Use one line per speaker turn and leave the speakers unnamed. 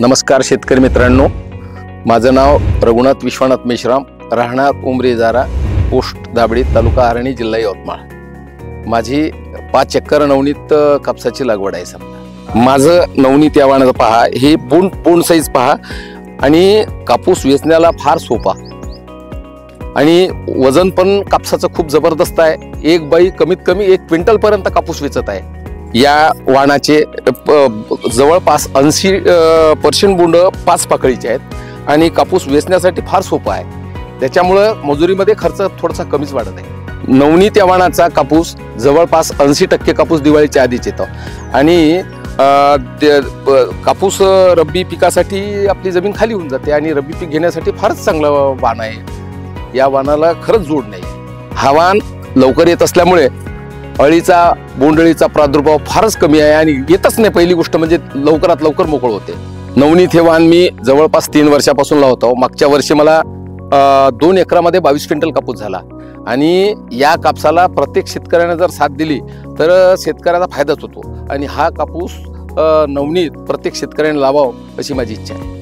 नमस्कार शेतकरी मित्रांनो, माझं नाव रघुनाथ विश्वनाथ मेश्राम, राहणार उमरी जारा, पोस्ट दाबडी, तालुका आर्णी, जिल्हा यवतमाळ। माझी 5 एकर नवनीत कापसाची लागवड आहे। समजा माझं नवनीत या वाणाचं पहा, हे बोंड साईज पहा आणि कापूस वेचण्याला फार सोपा आणि वजन पण कापसाचं खूप जबरदस्त आहे। एक बाई कमीत कमी 1 क्विंटल पर्यंत कापूस वेचत आहे। या वाणाचे जवळपास 80% बोंड 5 पाकळीचे आहेत आणि कापूस वेचण्यासाठी फार सोपा आहे। त्याच्यामुळे मजुरीमध्ये खर्च थोडासा कमीच वाढत आहे। नवनीत या वाणाचा कापूस जवळपास 80% कापूस दिवाळीच्या आधीच येतो आणि कापूस रब्बी पिकासाठी आपली जमीन खाली होऊन जाते आणि रब्बी पीक घेण्यासाठी फारच चांगलं वाण आहे। या वाणाला खरंच जोड नाही। हा वाण लवकर येत असल्यामुळे अळीचा बोंडअळीचा प्रादुर्भाव फारच कमी आहे आणि येतच नाही। पहिली गोष्ट म्हणजे लवकरात लवकर मोकळ होते। नवनीत हे वाण मी जवळपास 3 वर्षापासून लावतो। मागच्या वर्षी मला 2 एकरामध्ये 22 क्विंटल कापूस झाला आणि या कापसाला प्रत्येक शेतकऱ्याने जर साथ दिली तर शेतकऱ्याचा फायदाच होतो आणि हा कापूस नवनीत प्रत्येक शेतकऱ्याने लावावा अशी माझी इच्छा आहे।